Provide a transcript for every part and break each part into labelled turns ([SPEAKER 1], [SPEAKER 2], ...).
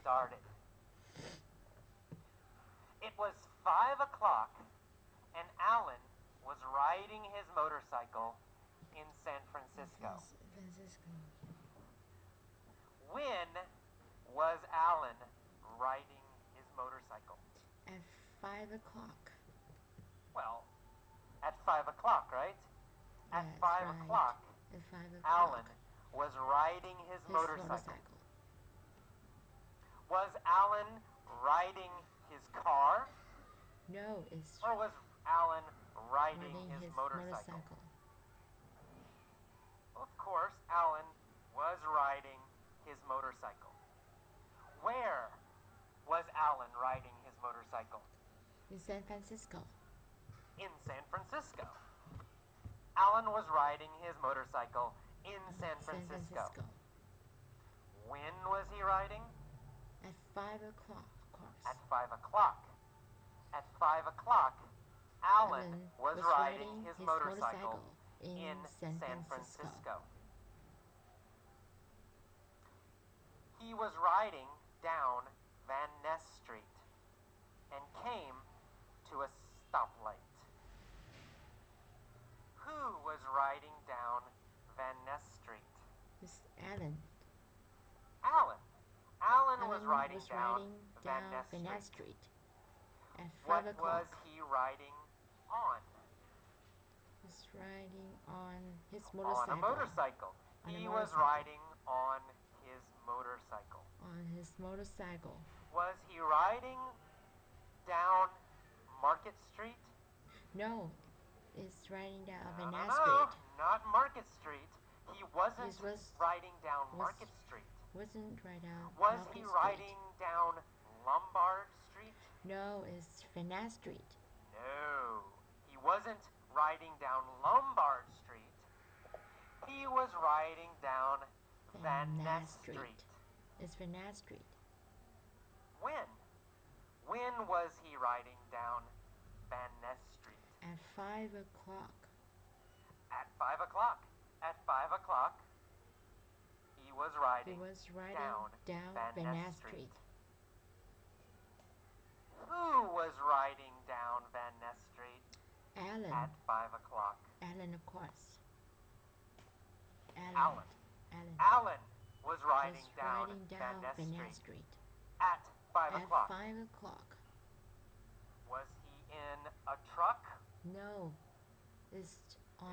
[SPEAKER 1] started. It was 5 o'clock, and Alan was riding his motorcycle in San Francisco. When was Alan riding his motorcycle?
[SPEAKER 2] At 5 o'clock.
[SPEAKER 1] Well, at 5 o'clock, right? At
[SPEAKER 2] Yes,
[SPEAKER 1] 5
[SPEAKER 2] right.
[SPEAKER 1] o'clock,
[SPEAKER 2] At 5 o'clock.
[SPEAKER 1] Alan was riding his motorcycle. Was Alan riding his car?
[SPEAKER 2] No, it's
[SPEAKER 1] Or was Alan riding his motorcycle? Well, of course, Alan was riding his motorcycle. Where was Alan riding his motorcycle?
[SPEAKER 2] In San Francisco.
[SPEAKER 1] In San Francisco. Alan was riding his motorcycle in San Francisco. When was he riding?
[SPEAKER 2] At 5 o'clock, of course.
[SPEAKER 1] At 5 o'clock. At 5 o'clock, Alan was riding his motorcycle in San Francisco. He was riding down Van Ness Street and came to a stoplight. Who was riding down Van Ness Street?
[SPEAKER 2] It's Alan.
[SPEAKER 1] Alan. Alan was riding down Van Ness Street.
[SPEAKER 2] At 5
[SPEAKER 1] What
[SPEAKER 2] o'clock.
[SPEAKER 1] was he riding on?
[SPEAKER 2] He's riding on his motorcycle.
[SPEAKER 1] On a motorcycle. He was riding on his motorcycle.
[SPEAKER 2] On his motorcycle.
[SPEAKER 1] Was he riding down Market Street?
[SPEAKER 2] No, it's riding down Van Ness
[SPEAKER 1] No,
[SPEAKER 2] Street.
[SPEAKER 1] not Market Street. He wasn't riding down Market Street.
[SPEAKER 2] Wasn't right down
[SPEAKER 1] Was
[SPEAKER 2] Market
[SPEAKER 1] he
[SPEAKER 2] Street.
[SPEAKER 1] riding down Lombard Street?
[SPEAKER 2] No, it's Van Ness Street.
[SPEAKER 1] No, he wasn't riding down Lombard Street. He was riding down Van Ness Street.
[SPEAKER 2] It's Van Ness Street.
[SPEAKER 1] When? When was he riding down Van Ness Street?
[SPEAKER 2] At 5 o'clock.
[SPEAKER 1] At 5 o'clock. At 5 o'clock, he was riding,
[SPEAKER 2] down Van Ness Street.
[SPEAKER 1] Who was riding down Van Ness Street?
[SPEAKER 2] Alan.
[SPEAKER 1] At 5 o'clock.
[SPEAKER 2] Alan, of course.
[SPEAKER 1] Alan. Alan was riding down Van Ness Street. At 5 o'clock.
[SPEAKER 2] At 5 o'clock.
[SPEAKER 1] Was he in a truck?
[SPEAKER 2] No, it's on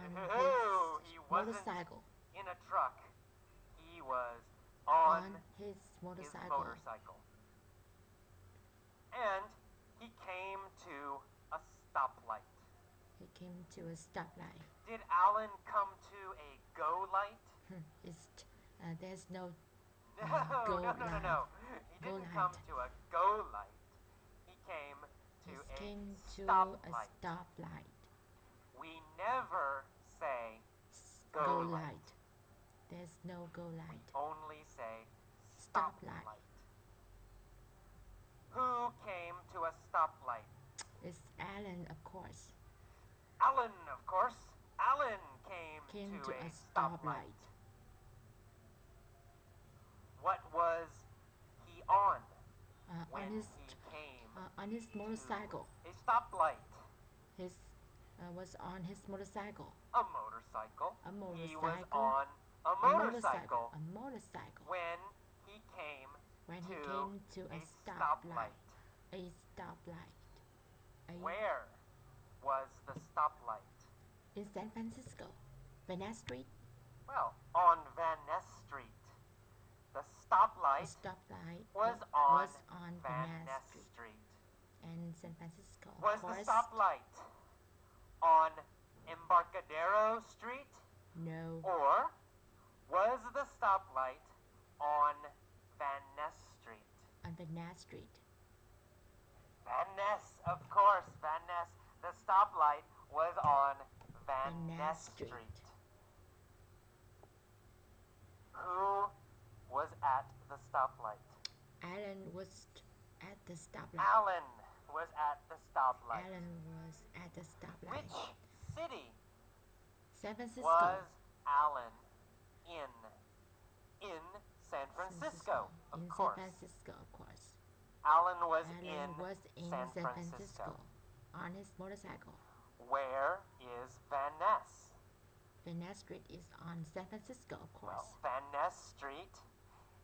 [SPEAKER 1] he wasn't
[SPEAKER 2] motorcycle.
[SPEAKER 1] In a truck. He was on
[SPEAKER 2] his motorcycle.
[SPEAKER 1] And he came to a stoplight.
[SPEAKER 2] He came to a stoplight.
[SPEAKER 1] Did Alan come to a go light?
[SPEAKER 2] There's no
[SPEAKER 1] go light. No. He didn't come to a go light. He came to a stoplight. We never say go light.
[SPEAKER 2] There's no go light.
[SPEAKER 1] We only say stoplight. Who came to a stoplight?
[SPEAKER 2] It's Alan, of course.
[SPEAKER 1] Alan, of course. Alan came to a stoplight. What was he on when he came?
[SPEAKER 2] On his motorcycle.
[SPEAKER 1] A stoplight.
[SPEAKER 2] His was on his motorcycle.
[SPEAKER 1] A motorcycle.
[SPEAKER 2] A motorcycle.
[SPEAKER 1] He was on a motorcycle.
[SPEAKER 2] A motorcycle.
[SPEAKER 1] When he came
[SPEAKER 2] to a stoplight. A stoplight.
[SPEAKER 1] Where was the stoplight?
[SPEAKER 2] In San Francisco. Van Ness Street?
[SPEAKER 1] Well, on Van Ness Street. The stoplight was on Van Ness Street.
[SPEAKER 2] And San Francisco.
[SPEAKER 1] Was the stoplight on Embarcadero Street?
[SPEAKER 2] No.
[SPEAKER 1] Or was the stoplight on Van Ness Street?
[SPEAKER 2] On Van Ness Street.
[SPEAKER 1] Van Ness, of course, Van Ness. The stoplight was on Van Ness Street. Who was at the stoplight?
[SPEAKER 2] Alan was at the stoplight.
[SPEAKER 1] Alan was at the stoplight.
[SPEAKER 2] Alan was at the stoplight.
[SPEAKER 1] Which city
[SPEAKER 2] San Francisco.
[SPEAKER 1] was Alan in San Francisco, of
[SPEAKER 2] in
[SPEAKER 1] course.
[SPEAKER 2] San Francisco, of course.
[SPEAKER 1] Alan was
[SPEAKER 2] Alan
[SPEAKER 1] in
[SPEAKER 2] was in
[SPEAKER 1] San
[SPEAKER 2] San
[SPEAKER 1] Francisco.
[SPEAKER 2] on his motorcycle.
[SPEAKER 1] Where is Van Ness?
[SPEAKER 2] Van Ness Street is on San Francisco, of course.
[SPEAKER 1] Well, Van Ness Street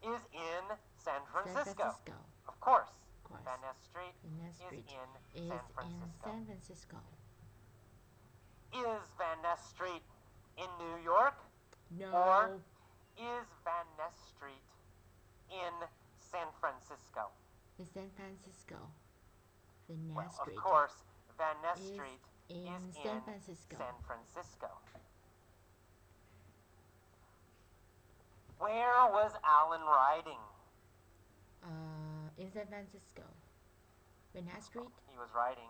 [SPEAKER 1] is in San Francisco.
[SPEAKER 2] San Francisco.
[SPEAKER 1] Of course.
[SPEAKER 2] Of course.
[SPEAKER 1] Van Ness Street,
[SPEAKER 2] Van Ness Street
[SPEAKER 1] is in
[SPEAKER 2] is
[SPEAKER 1] San Francisco.
[SPEAKER 2] in San Francisco.
[SPEAKER 1] Is Van Ness Street in New York?
[SPEAKER 2] No.
[SPEAKER 1] Or is Van Ness Street in San Francisco?
[SPEAKER 2] In San Francisco. Van Ness
[SPEAKER 1] Well,
[SPEAKER 2] Street.
[SPEAKER 1] of course, Van Ness
[SPEAKER 2] is
[SPEAKER 1] Street
[SPEAKER 2] in
[SPEAKER 1] is
[SPEAKER 2] San
[SPEAKER 1] in
[SPEAKER 2] Francisco.
[SPEAKER 1] San Francisco. Where was Alan riding?
[SPEAKER 2] In San Francisco. Van Ness Street.
[SPEAKER 1] He was riding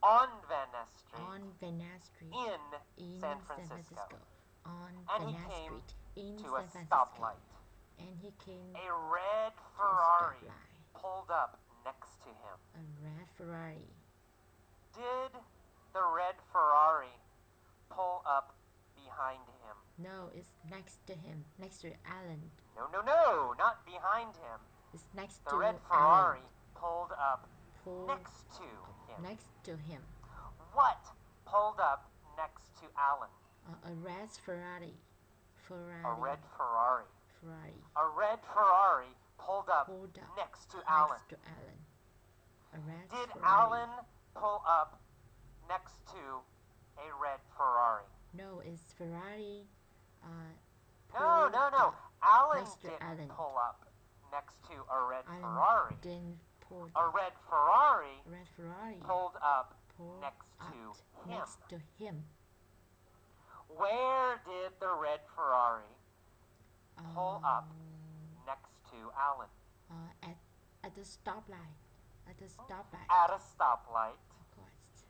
[SPEAKER 1] on Van Ness Street.
[SPEAKER 2] On Van Ness Street.
[SPEAKER 1] In San Francisco.
[SPEAKER 2] On
[SPEAKER 1] And
[SPEAKER 2] Van
[SPEAKER 1] he
[SPEAKER 2] Ness
[SPEAKER 1] came
[SPEAKER 2] Street. In
[SPEAKER 1] to
[SPEAKER 2] San
[SPEAKER 1] a
[SPEAKER 2] Francisco.
[SPEAKER 1] stoplight.
[SPEAKER 2] And he came
[SPEAKER 1] A red
[SPEAKER 2] to a
[SPEAKER 1] Ferrari
[SPEAKER 2] stoplight.
[SPEAKER 1] pulled up next to him.
[SPEAKER 2] A red Ferrari.
[SPEAKER 1] Did the red Ferrari pull up behind him?
[SPEAKER 2] No, it's next to him. Next to Alan.
[SPEAKER 1] No, not behind him.
[SPEAKER 2] It's next
[SPEAKER 1] The
[SPEAKER 2] to
[SPEAKER 1] red
[SPEAKER 2] Alan.
[SPEAKER 1] Ferrari pulled up
[SPEAKER 2] Pulled
[SPEAKER 1] next to him.
[SPEAKER 2] next to him.
[SPEAKER 1] What pulled up next to Alan?
[SPEAKER 2] A red Ferrari.
[SPEAKER 1] A red Ferrari.
[SPEAKER 2] Ferrari.
[SPEAKER 1] A red Ferrari pulled up
[SPEAKER 2] Pulled up
[SPEAKER 1] next to Alan.
[SPEAKER 2] Next to Alan. A red
[SPEAKER 1] Did
[SPEAKER 2] Ferrari.
[SPEAKER 1] Alan pull up next to a red Ferrari?
[SPEAKER 2] No, it's Ferrari.
[SPEAKER 1] No.
[SPEAKER 2] pulled up
[SPEAKER 1] Alan
[SPEAKER 2] next to
[SPEAKER 1] didn't
[SPEAKER 2] Alan.
[SPEAKER 1] pull up next to a red
[SPEAKER 2] Alan
[SPEAKER 1] Ferrari.
[SPEAKER 2] Didn't pull
[SPEAKER 1] A
[SPEAKER 2] up.
[SPEAKER 1] red Ferrari
[SPEAKER 2] Red Ferrari
[SPEAKER 1] pulled up
[SPEAKER 2] pulled
[SPEAKER 1] next
[SPEAKER 2] up
[SPEAKER 1] to him.
[SPEAKER 2] next to him.
[SPEAKER 1] Where did the red Ferrari pull up next to Alan?
[SPEAKER 2] At the stoplight. At the stoplight.
[SPEAKER 1] At a stoplight
[SPEAKER 2] Of course.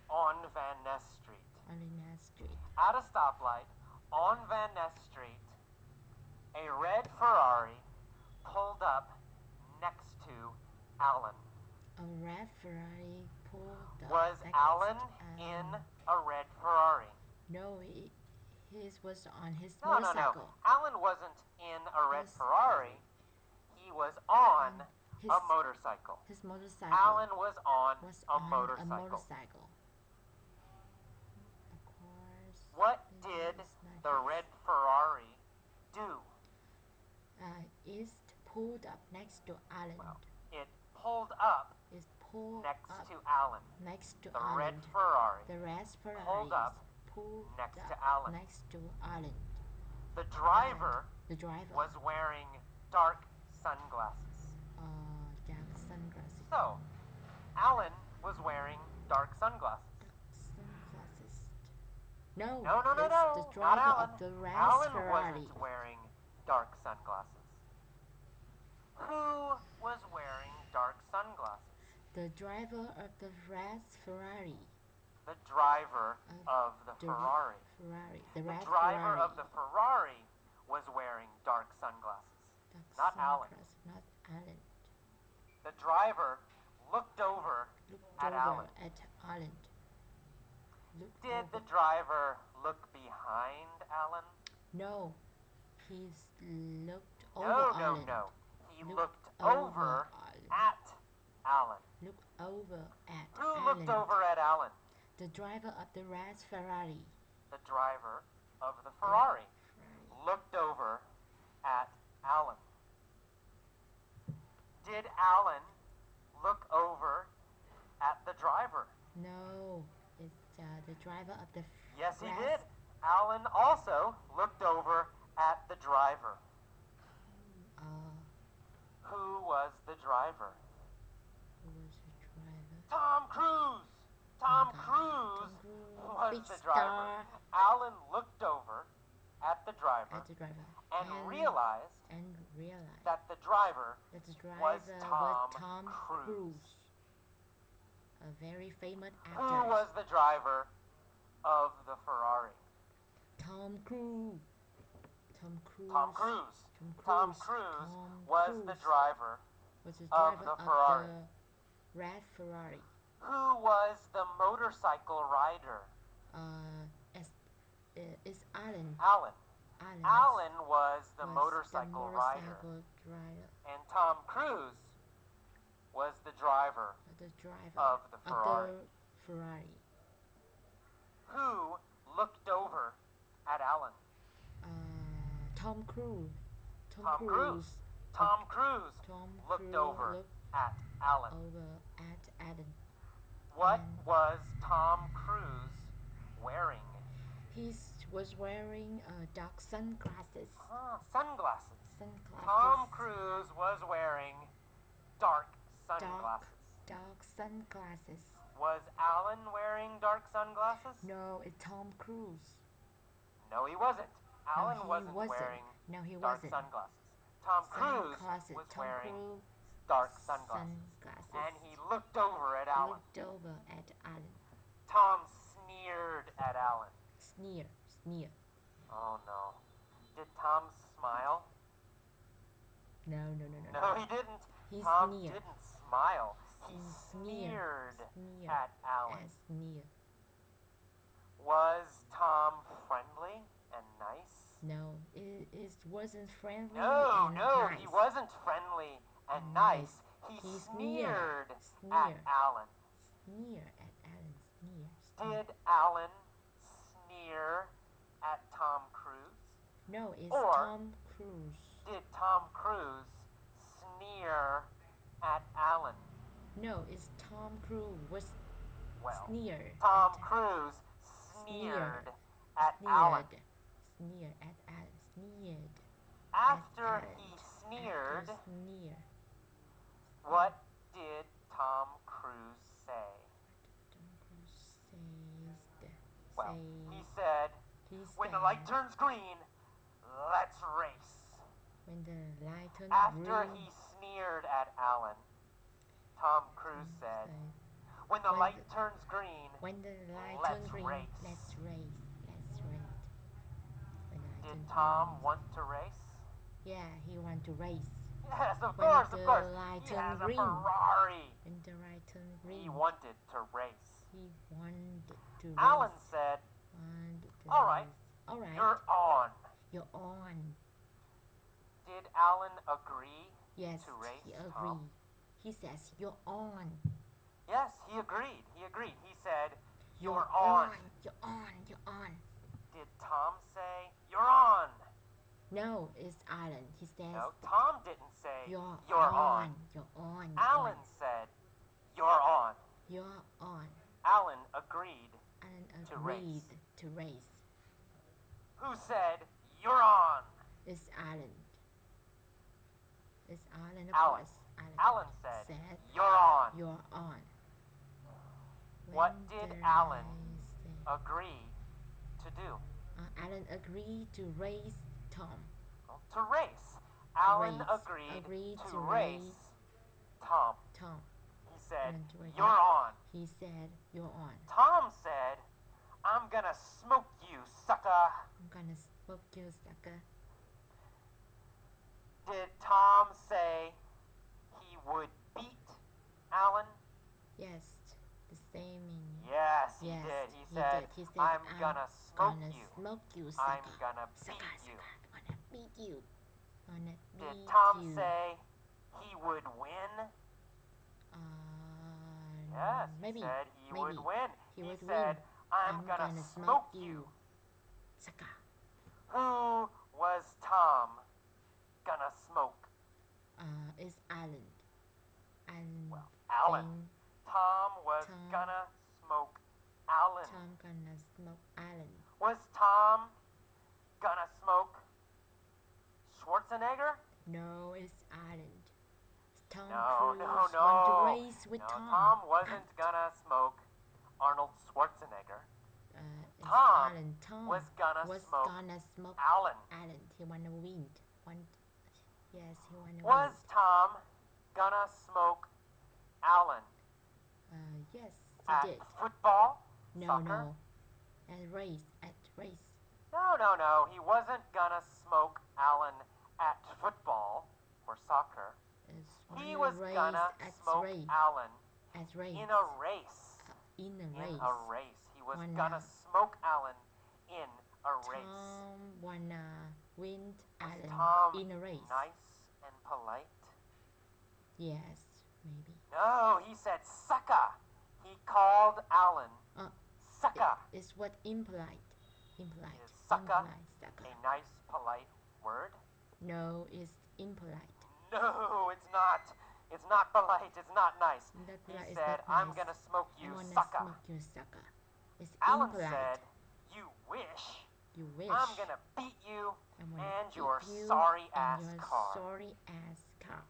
[SPEAKER 1] on Van Ness Street.
[SPEAKER 2] On Van Ness Street.
[SPEAKER 1] At a stoplight on Van Ness Street, a red Ferrari pulled up next to Alan.
[SPEAKER 2] A red Ferrari pulled up
[SPEAKER 1] Was
[SPEAKER 2] next
[SPEAKER 1] Alan
[SPEAKER 2] to
[SPEAKER 1] in
[SPEAKER 2] Alan.
[SPEAKER 1] a red Ferrari?
[SPEAKER 2] No, his was on his
[SPEAKER 1] No.
[SPEAKER 2] motorcycle.
[SPEAKER 1] Alan wasn't in a red
[SPEAKER 2] His-
[SPEAKER 1] Ferrari. He was on
[SPEAKER 2] His,
[SPEAKER 1] a motorcycle.
[SPEAKER 2] his motorcycle
[SPEAKER 1] Alan was on
[SPEAKER 2] was
[SPEAKER 1] a
[SPEAKER 2] on
[SPEAKER 1] motorcycle.
[SPEAKER 2] a motorcycle. Of course.
[SPEAKER 1] What
[SPEAKER 2] this
[SPEAKER 1] did
[SPEAKER 2] is not
[SPEAKER 1] the
[SPEAKER 2] his.
[SPEAKER 1] red Ferrari do?
[SPEAKER 2] Is pulled up next to Alan.
[SPEAKER 1] Well, it pulled up
[SPEAKER 2] Is pulled
[SPEAKER 1] next
[SPEAKER 2] up
[SPEAKER 1] to Alan.
[SPEAKER 2] next to
[SPEAKER 1] The
[SPEAKER 2] Alan.
[SPEAKER 1] red Ferrari.
[SPEAKER 2] The red Ferrari
[SPEAKER 1] pulled up
[SPEAKER 2] is pulled
[SPEAKER 1] next
[SPEAKER 2] up
[SPEAKER 1] to Alan.
[SPEAKER 2] next to Alan.
[SPEAKER 1] The driver
[SPEAKER 2] The driver
[SPEAKER 1] was wearing dark sunglasses.
[SPEAKER 2] dark sunglasses.
[SPEAKER 1] So, Alan was wearing dark sunglasses.
[SPEAKER 2] Sunglasses. No,
[SPEAKER 1] No.
[SPEAKER 2] it's the
[SPEAKER 1] Not
[SPEAKER 2] driver
[SPEAKER 1] Alan.
[SPEAKER 2] of the red
[SPEAKER 1] Alan
[SPEAKER 2] Ferrari.
[SPEAKER 1] wasn't wearing dark sunglasses. Who was wearing dark sunglasses?
[SPEAKER 2] The driver of the red Ferrari.
[SPEAKER 1] The driver of the
[SPEAKER 2] The
[SPEAKER 1] Ferrari.
[SPEAKER 2] Ferrari. The
[SPEAKER 1] The
[SPEAKER 2] red
[SPEAKER 1] driver
[SPEAKER 2] Ferrari.
[SPEAKER 1] of the Ferrari was wearing dark sunglasses.
[SPEAKER 2] Dark
[SPEAKER 1] not Alan.
[SPEAKER 2] sunglasses, Not Alan.
[SPEAKER 1] The driver looked over
[SPEAKER 2] Looked
[SPEAKER 1] at
[SPEAKER 2] over
[SPEAKER 1] Alan.
[SPEAKER 2] at Alan. Looked
[SPEAKER 1] Did
[SPEAKER 2] over.
[SPEAKER 1] the driver look behind Alan?
[SPEAKER 2] No, he's looked over
[SPEAKER 1] No.
[SPEAKER 2] Alan.
[SPEAKER 1] He
[SPEAKER 2] Looked
[SPEAKER 1] looked over
[SPEAKER 2] Alan.
[SPEAKER 1] at Alan.
[SPEAKER 2] Looked over at
[SPEAKER 1] Who
[SPEAKER 2] Alan.
[SPEAKER 1] looked over at Alan?
[SPEAKER 2] The driver of the red Ferrari.
[SPEAKER 1] The driver of the Ferrari looked over at Alan. Did Alan look over at the driver?
[SPEAKER 2] No, it's the driver of the
[SPEAKER 1] Yes, he
[SPEAKER 2] red-
[SPEAKER 1] did. Alan also looked over at the driver. Who was the driver?
[SPEAKER 2] Who was the driver?
[SPEAKER 1] Tom Cruise! Tom
[SPEAKER 2] Okay.
[SPEAKER 1] Cruise
[SPEAKER 2] Tom
[SPEAKER 1] was
[SPEAKER 2] big
[SPEAKER 1] the driver.
[SPEAKER 2] star
[SPEAKER 1] Alan looked over at the driver
[SPEAKER 2] at the driver
[SPEAKER 1] and realized that the driver
[SPEAKER 2] that the driver
[SPEAKER 1] was
[SPEAKER 2] was
[SPEAKER 1] Tom
[SPEAKER 2] Tom
[SPEAKER 1] Cruise.
[SPEAKER 2] Cruise, a very famous actor.
[SPEAKER 1] Who was the driver of the Ferrari?
[SPEAKER 2] Tom Cruise. Tom Cruise.
[SPEAKER 1] Tom Cruise.
[SPEAKER 2] Tom
[SPEAKER 1] Tom
[SPEAKER 2] Cruise.
[SPEAKER 1] Cruise
[SPEAKER 2] Tom
[SPEAKER 1] was
[SPEAKER 2] Cruise
[SPEAKER 1] the driver.
[SPEAKER 2] was the
[SPEAKER 1] of
[SPEAKER 2] driver
[SPEAKER 1] the Ferrari.
[SPEAKER 2] the red Ferrari.
[SPEAKER 1] Who was the motorcycle rider?
[SPEAKER 2] It's Alan.
[SPEAKER 1] Alan. Alan was the motorcycle rider. And Tom Cruise was the driver of the Ferrari. Who looked over at Alan?
[SPEAKER 2] Tom Cruise.
[SPEAKER 1] Tom Cruise looked over at Alan. What was Tom Cruise wearing?
[SPEAKER 2] He was wearing dark sunglasses.
[SPEAKER 1] Sunglasses. Tom Cruise was wearing dark sunglasses.
[SPEAKER 2] Dark sunglasses.
[SPEAKER 1] Was Alan wearing dark sunglasses?
[SPEAKER 2] No, it's Tom Cruise.
[SPEAKER 1] No, he wasn't. Alan wasn't wearing dark sunglasses. Tom Cruise was wearing dark sunglasses. And he looked over at Alan. Tom sneered at Alan.
[SPEAKER 2] Sneer.
[SPEAKER 1] Oh no. Did Tom smile?
[SPEAKER 2] No.
[SPEAKER 1] No, he didn't. Tom didn't smile. He sneered at Alan. Was Tom friendly and nice?
[SPEAKER 2] No, it wasn't friendly
[SPEAKER 1] and
[SPEAKER 2] nice.
[SPEAKER 1] He wasn't friendly and nice. He sneered at Alan. Did Alan sneer at Tom Cruise?
[SPEAKER 2] No, it's Tom Cruise.
[SPEAKER 1] Did Tom Cruise sneer at Alan?
[SPEAKER 2] No, it's Tom Cruise sneered.
[SPEAKER 1] Tom Cruise sneered at Alan. After he sneered, what did Tom Cruise say? Well, he said, when the light turns green, let's race. After he sneered at Alan, Tom Cruise said, when the light turns green, let's race. Did Tom want to race?
[SPEAKER 2] Yeah, he wanted to race.
[SPEAKER 1] Yes, of course. He has a Ferrari. He wanted to race. Alan said, all right, you're on. Did Alan agree to race?
[SPEAKER 2] Yes, he agreed. He says, you're on.
[SPEAKER 1] Yes, he agreed. He said, you're on.
[SPEAKER 2] You're on.
[SPEAKER 1] Did Tom say, you're on?
[SPEAKER 2] No, it's Alan. He says,
[SPEAKER 1] no, Tom didn't say, you're on. Alan said, you're on. Alan agreed to race. Who said, you're on?
[SPEAKER 2] It's Alan. Of
[SPEAKER 1] Alan.
[SPEAKER 2] course.
[SPEAKER 1] Alan said, you're on. What did Alan agree to do?
[SPEAKER 2] Alan agreed to race Tom.
[SPEAKER 1] To race. Alan agreed to race Tom. He said, you're on. Tom said, I'm gonna smoke you, sucker. Did Tom say he would beat Alan?
[SPEAKER 2] Yes, the same meaning.
[SPEAKER 1] Yes, he did. He said, I'm gonna smoke you. I'm gonna beat you. Did Tom say he would win? Yes, he said he would win. He said, I'm gonna smoke you. Who was Tom gonna smoke?
[SPEAKER 2] It's Alan.
[SPEAKER 1] Well, Alan. Tom was gonna smoke Alan. Was Tom gonna smoke Schwarzenegger?
[SPEAKER 2] No, it's Alan. Tom
[SPEAKER 1] Cruise
[SPEAKER 2] wanted to race with Tom.
[SPEAKER 1] Tom wasn't gonna smoke Arnold Schwarzenegger. Tom was gonna smoke Alan.
[SPEAKER 2] He wanted to win.
[SPEAKER 1] Was Tom gonna smoke Alan?
[SPEAKER 2] Yes,
[SPEAKER 1] he
[SPEAKER 2] did.
[SPEAKER 1] Football?
[SPEAKER 2] No,
[SPEAKER 1] soccer?
[SPEAKER 2] no. At race.
[SPEAKER 1] No. He wasn't gonna smoke Alan at football or soccer. He was gonna smoke Alan in a race.
[SPEAKER 2] In a race.
[SPEAKER 1] He was gonna smoke Alan in a race.
[SPEAKER 2] Tom wanna win
[SPEAKER 1] Was
[SPEAKER 2] Alan
[SPEAKER 1] Tom
[SPEAKER 2] in a race.
[SPEAKER 1] nice and polite?
[SPEAKER 2] Yes, maybe.
[SPEAKER 1] No, he said sucker. He called Alan sucker.
[SPEAKER 2] It's what impolite. Impolite.
[SPEAKER 1] Is sucker
[SPEAKER 2] Sucker.
[SPEAKER 1] a nice, polite word?
[SPEAKER 2] No, it's impolite.
[SPEAKER 1] No, it's not. It's not polite. It's not nice. He said, I'm
[SPEAKER 2] nice.
[SPEAKER 1] gonna smoke you,
[SPEAKER 2] I wanna
[SPEAKER 1] sucker.
[SPEAKER 2] smoke you, sucker. It's
[SPEAKER 1] Alan
[SPEAKER 2] impolite.
[SPEAKER 1] said, you wish.
[SPEAKER 2] You wish.
[SPEAKER 1] I'm gonna beat you and your
[SPEAKER 2] you
[SPEAKER 1] sorry-ass
[SPEAKER 2] and your
[SPEAKER 1] car.
[SPEAKER 2] sorry-ass car.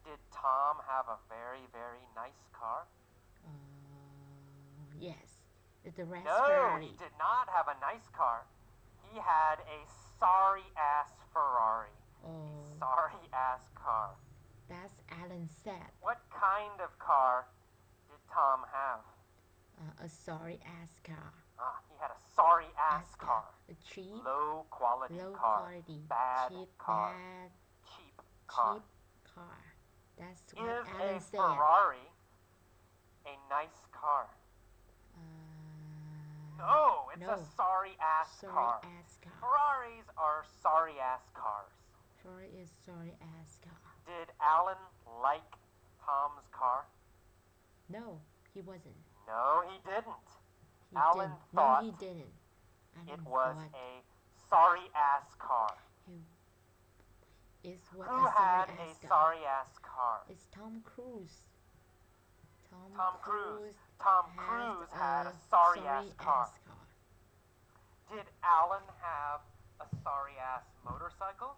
[SPEAKER 1] Did Tom have a very, very nice car?
[SPEAKER 2] Yes. It's the red
[SPEAKER 1] No,
[SPEAKER 2] Ferrari.
[SPEAKER 1] he did not have a nice car. He had a sorry-ass Ferrari.
[SPEAKER 2] Oh.
[SPEAKER 1] A sorry-ass car.
[SPEAKER 2] That's Alan said.
[SPEAKER 1] What kind of car did Tom have?
[SPEAKER 2] A sorry-ass car.
[SPEAKER 1] He had a sorry-ass car.
[SPEAKER 2] A cheap,
[SPEAKER 1] low-quality car. Bad
[SPEAKER 2] cheap,
[SPEAKER 1] car.
[SPEAKER 2] bad,
[SPEAKER 1] Cheap car.
[SPEAKER 2] cheap car. That's what
[SPEAKER 1] Is
[SPEAKER 2] Alan
[SPEAKER 1] a
[SPEAKER 2] said.
[SPEAKER 1] Ferrari a nice car? No, it's a sorry-ass car. Ferraris are sorry-ass cars.
[SPEAKER 2] Ferrari is sorry-ass car.
[SPEAKER 1] Did Alan like Tom's car?
[SPEAKER 2] No, he wasn't.
[SPEAKER 1] No, he didn't.
[SPEAKER 2] He
[SPEAKER 1] Alan
[SPEAKER 2] didn't.
[SPEAKER 1] thought
[SPEAKER 2] No, he didn't.
[SPEAKER 1] it was a sorry-ass car.
[SPEAKER 2] Is what
[SPEAKER 1] Who
[SPEAKER 2] a
[SPEAKER 1] had
[SPEAKER 2] sorry-ass
[SPEAKER 1] a
[SPEAKER 2] car.
[SPEAKER 1] sorry-ass car?
[SPEAKER 2] It's Tom Cruise.
[SPEAKER 1] Tom Cruise. Tom Cruise had a sorry-ass car. Did Alan have a sorry-ass motorcycle?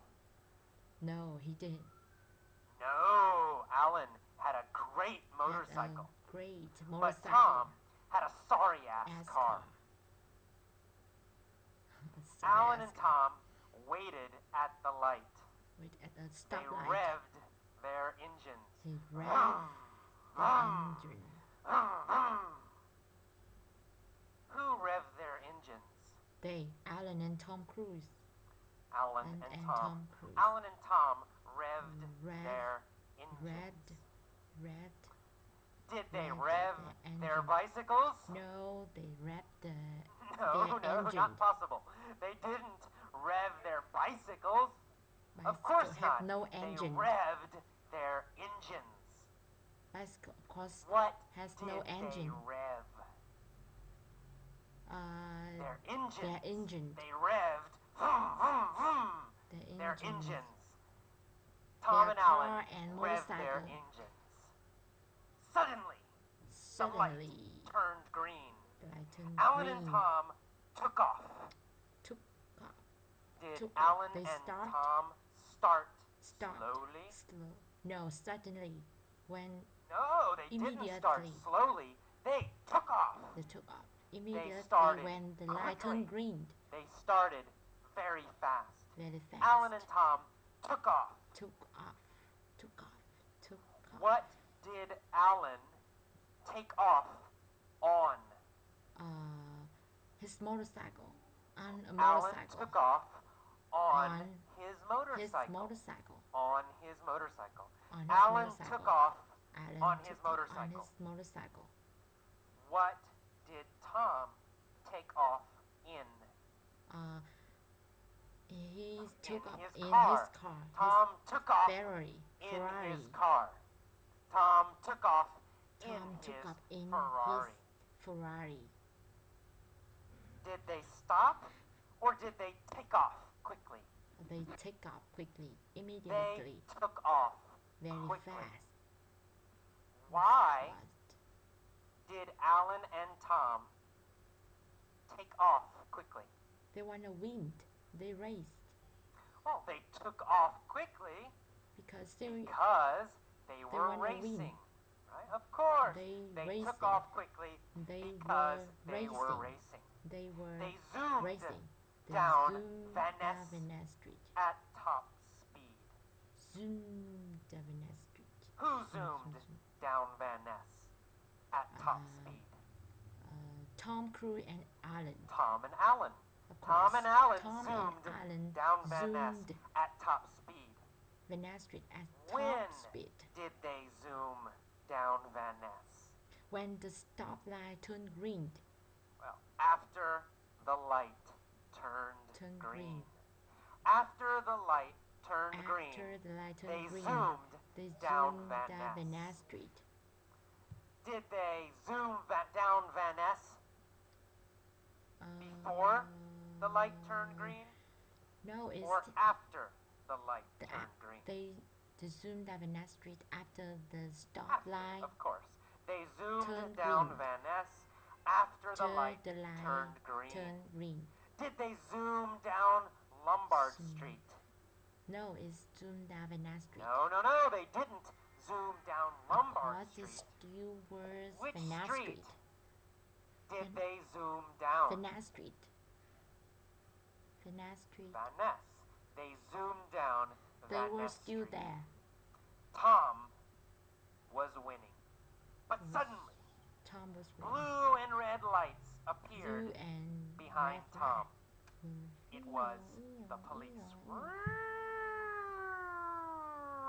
[SPEAKER 2] No, he didn't.
[SPEAKER 1] No, Alan had a great motorcycle.
[SPEAKER 2] But
[SPEAKER 1] Tom had a sorry-ass car. Alan and Tom waited at the light. They revved their engines.
[SPEAKER 2] They revved the engine.
[SPEAKER 1] Who revved their engines?
[SPEAKER 2] They, Alan and Tom Cruise.
[SPEAKER 1] Alan and Tom.
[SPEAKER 2] Cruise.
[SPEAKER 1] Alan and Tom revved their engines. Did they rev their bicycles?
[SPEAKER 2] No, they revved their
[SPEAKER 1] engine. Not possible. They didn't rev their bicycles. Of course not.
[SPEAKER 2] No engine.
[SPEAKER 1] They revved their engines.
[SPEAKER 2] Bicycle, of course,
[SPEAKER 1] what
[SPEAKER 2] has
[SPEAKER 1] did
[SPEAKER 2] no engine.
[SPEAKER 1] They rev? Their engines.
[SPEAKER 2] Their engine.
[SPEAKER 1] They revved. Vroom, vroom, vroom. Their engines. Tom and Alan revved their engines. Suddenly, the light turned green. Alan and Tom took off. Did Alan and Tom start slowly?
[SPEAKER 2] No, suddenly.
[SPEAKER 1] No, they didn't start slowly. They took off.
[SPEAKER 2] They took off. Immediately when the light turned green.
[SPEAKER 1] They started very fast.
[SPEAKER 2] Very fast.
[SPEAKER 1] Alan and Tom took off.
[SPEAKER 2] Took off.
[SPEAKER 1] What did Alan take off on?
[SPEAKER 2] His motorcycle. On a
[SPEAKER 1] Alan
[SPEAKER 2] motorcycle.
[SPEAKER 1] took off on his motorcycle. On his motorcycle. Alan took off on his motorcycle. What did Tom take off in?
[SPEAKER 2] He took off in his car.
[SPEAKER 1] Tom took off
[SPEAKER 2] Ferrari.
[SPEAKER 1] in his car. Tom took off in his Ferrari. Did they stop or did they take off quickly?
[SPEAKER 2] They take off quickly, immediately.
[SPEAKER 1] They took off
[SPEAKER 2] very
[SPEAKER 1] quickly.
[SPEAKER 2] Fast.
[SPEAKER 1] Why did Alan and Tom take off quickly?
[SPEAKER 2] They want to win. They raced.
[SPEAKER 1] Well, they took off quickly because they were racing. Right? Of course, they took off quickly because they were racing.
[SPEAKER 2] They
[SPEAKER 1] zoomed
[SPEAKER 2] racing.
[SPEAKER 1] Down Van Ness
[SPEAKER 2] Street
[SPEAKER 1] at top speed.
[SPEAKER 2] Zoomed down Van Ness Street.
[SPEAKER 1] Who zoomed down Van Ness at top speed?
[SPEAKER 2] Tom Cruise and Alan.
[SPEAKER 1] Tom and Alan. Tom and Alan zoomed down Van Ness at top speed.
[SPEAKER 2] Van Ness Street at top speed.
[SPEAKER 1] When did they zoom down Van Ness?
[SPEAKER 2] When the stoplight turned green.
[SPEAKER 1] Well, after the light turned green. After the light turned green, they zoomed down Van Ness
[SPEAKER 2] Street.
[SPEAKER 1] Did they zoom down Van Ness before the light turned green?
[SPEAKER 2] No, it's
[SPEAKER 1] or after the light turned green?
[SPEAKER 2] They zoomed down Van Ness Street after the stoplight.
[SPEAKER 1] Of course. They zoomed
[SPEAKER 2] turned
[SPEAKER 1] down
[SPEAKER 2] green.
[SPEAKER 1] Van Ness after the light turned green. Did they zoom down Lombard Street?
[SPEAKER 2] No, it's zoomed down Van Ness Street.
[SPEAKER 1] No, they didn't zoom down Lombard Street.
[SPEAKER 2] It still was
[SPEAKER 1] Which
[SPEAKER 2] Van Ness
[SPEAKER 1] street did they zoom down?
[SPEAKER 2] Van Ness Street. Van Ness Street.
[SPEAKER 1] Van Ness. They zoomed down
[SPEAKER 2] They
[SPEAKER 1] Van
[SPEAKER 2] were
[SPEAKER 1] Ness
[SPEAKER 2] still
[SPEAKER 1] Street.
[SPEAKER 2] there.
[SPEAKER 1] Tom was winning. But suddenly,
[SPEAKER 2] Tom was winning.
[SPEAKER 1] blue and red lights appeared
[SPEAKER 2] Blue and
[SPEAKER 1] behind
[SPEAKER 2] red
[SPEAKER 1] Tom.
[SPEAKER 2] light.
[SPEAKER 1] It was the police.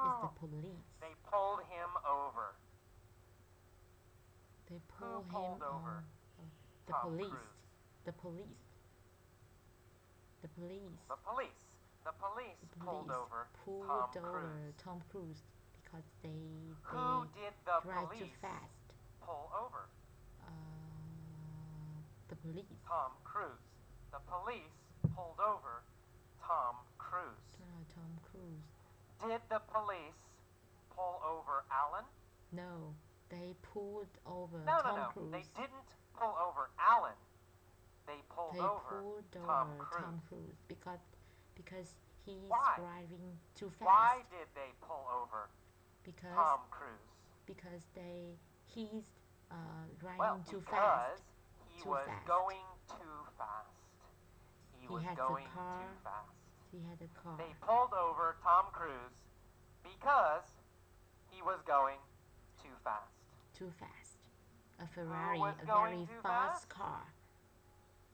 [SPEAKER 2] It's the police.
[SPEAKER 1] They pulled him over.
[SPEAKER 2] They
[SPEAKER 1] Who pulled over?
[SPEAKER 2] The
[SPEAKER 1] Tom
[SPEAKER 2] police.
[SPEAKER 1] Cruise.
[SPEAKER 2] The police. The police.
[SPEAKER 1] The police. The police pulled over
[SPEAKER 2] Tom Cruise because they
[SPEAKER 1] Who did the
[SPEAKER 2] drive
[SPEAKER 1] police
[SPEAKER 2] too fast.
[SPEAKER 1] pull over?
[SPEAKER 2] The police.
[SPEAKER 1] Tom Cruise. The police pulled over Tom Cruise.
[SPEAKER 2] Tom Cruise.
[SPEAKER 1] Did the police pull over Alan?
[SPEAKER 2] No, they pulled over
[SPEAKER 1] No,
[SPEAKER 2] Tom Cruise.
[SPEAKER 1] They didn't pull over Alan. They pulled over Tom
[SPEAKER 2] Cruise because he's
[SPEAKER 1] Why?
[SPEAKER 2] driving too fast.
[SPEAKER 1] Why did they pull over Tom Cruise?
[SPEAKER 2] Because he's driving too fast.
[SPEAKER 1] Because he
[SPEAKER 2] Too
[SPEAKER 1] was
[SPEAKER 2] fast.
[SPEAKER 1] going too fast. He was
[SPEAKER 2] had
[SPEAKER 1] going
[SPEAKER 2] the car.
[SPEAKER 1] too fast.
[SPEAKER 2] He had a car.
[SPEAKER 1] They pulled over Tom Cruise because he was going too fast.
[SPEAKER 2] Too fast. A Ferrari,
[SPEAKER 1] was
[SPEAKER 2] a
[SPEAKER 1] going
[SPEAKER 2] very
[SPEAKER 1] too
[SPEAKER 2] fast
[SPEAKER 1] fast?
[SPEAKER 2] car.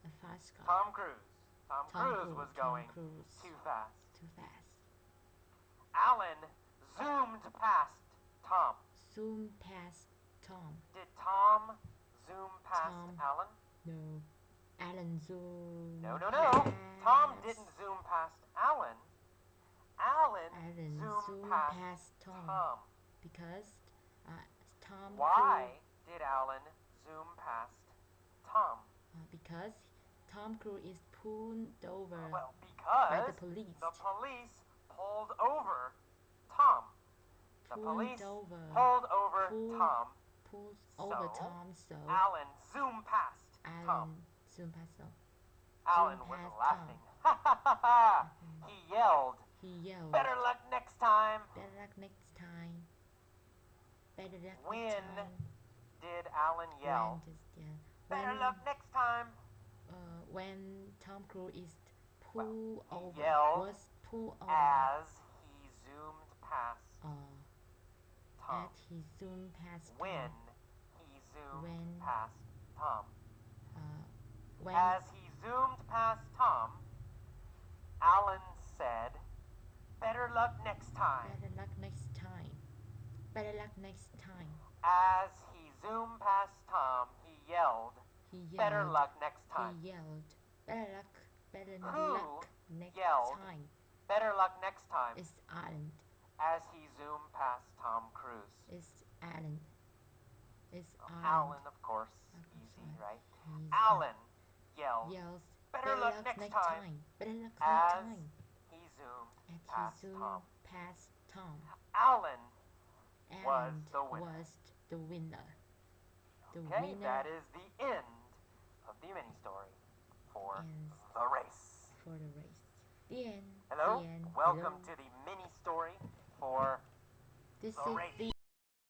[SPEAKER 2] A fast car.
[SPEAKER 1] Tom Cruise. Tom Cruise was going
[SPEAKER 2] Cruise.
[SPEAKER 1] too fast.
[SPEAKER 2] Too fast.
[SPEAKER 1] Alan zoomed past Tom.
[SPEAKER 2] Zoom past Tom.
[SPEAKER 1] Did Tom zoom past
[SPEAKER 2] Tom.
[SPEAKER 1] Alan?
[SPEAKER 2] No. Alan zoomed
[SPEAKER 1] No.
[SPEAKER 2] past.
[SPEAKER 1] Tom didn't zoom past Alan. Alan
[SPEAKER 2] zoomed
[SPEAKER 1] zoomed
[SPEAKER 2] past
[SPEAKER 1] past
[SPEAKER 2] Tom.
[SPEAKER 1] Tom.
[SPEAKER 2] Because Tom
[SPEAKER 1] Why did Alan zoom past Tom?
[SPEAKER 2] because Tom Cruise is pulled over
[SPEAKER 1] Well,
[SPEAKER 2] by the
[SPEAKER 1] because
[SPEAKER 2] police.
[SPEAKER 1] the police pulled over Tom. The police pulled over Tom.
[SPEAKER 2] Pulls over
[SPEAKER 1] So,
[SPEAKER 2] Tom, so
[SPEAKER 1] Alan zoomed past Tom.
[SPEAKER 2] Alan zoomed past Tom.
[SPEAKER 1] Alan
[SPEAKER 2] zoomed
[SPEAKER 1] was
[SPEAKER 2] past
[SPEAKER 1] laughing. Ha ha ha ha! He yelled,
[SPEAKER 2] He yelled,
[SPEAKER 1] "Better luck next time!"
[SPEAKER 2] "Better luck next time. Better luck
[SPEAKER 1] When
[SPEAKER 2] next time."
[SPEAKER 1] did Alan yell? "Better luck next time!"
[SPEAKER 2] When Tom Cruise is pulled
[SPEAKER 1] he
[SPEAKER 2] over,
[SPEAKER 1] yelled
[SPEAKER 2] was pulled over
[SPEAKER 1] as he zoomed past Tom.
[SPEAKER 2] as he zoomed past
[SPEAKER 1] When
[SPEAKER 2] Tom.
[SPEAKER 1] he zoomed
[SPEAKER 2] When-
[SPEAKER 1] past Tom.
[SPEAKER 2] When
[SPEAKER 1] As he zoomed past Tom, Alan said, "Better luck next time."
[SPEAKER 2] better luck next time. Better luck next time.
[SPEAKER 1] As he zoomed past Tom, he yelled,
[SPEAKER 2] He yelled.
[SPEAKER 1] "Better luck next time."
[SPEAKER 2] He yelled. Better luck. Better
[SPEAKER 1] Who
[SPEAKER 2] luck next
[SPEAKER 1] yelled?
[SPEAKER 2] time.
[SPEAKER 1] "Better luck next time."
[SPEAKER 2] It's Alan.
[SPEAKER 1] As he zoomed past Tom Cruise.
[SPEAKER 2] It's Alan. It's
[SPEAKER 1] Alan, of course.
[SPEAKER 2] Okay,
[SPEAKER 1] Easy,
[SPEAKER 2] sorry.
[SPEAKER 1] right?
[SPEAKER 2] He's
[SPEAKER 1] Alan yelled,
[SPEAKER 2] yells.
[SPEAKER 1] "Better luck next time."
[SPEAKER 2] Better luck next
[SPEAKER 1] As
[SPEAKER 2] time.
[SPEAKER 1] he zoomed
[SPEAKER 2] And he
[SPEAKER 1] past
[SPEAKER 2] zoomed
[SPEAKER 1] Tom.
[SPEAKER 2] past Tom.
[SPEAKER 1] Alan
[SPEAKER 2] And
[SPEAKER 1] was the winner.
[SPEAKER 2] was the winner. The
[SPEAKER 1] Okay,
[SPEAKER 2] winner
[SPEAKER 1] that is the end of the mini story for
[SPEAKER 2] And-
[SPEAKER 1] the race.
[SPEAKER 2] for the race. The end.
[SPEAKER 1] Hello,
[SPEAKER 2] The end.
[SPEAKER 1] welcome
[SPEAKER 2] Hello.
[SPEAKER 1] to the mini story for
[SPEAKER 2] This
[SPEAKER 1] the
[SPEAKER 2] is
[SPEAKER 1] race.
[SPEAKER 2] the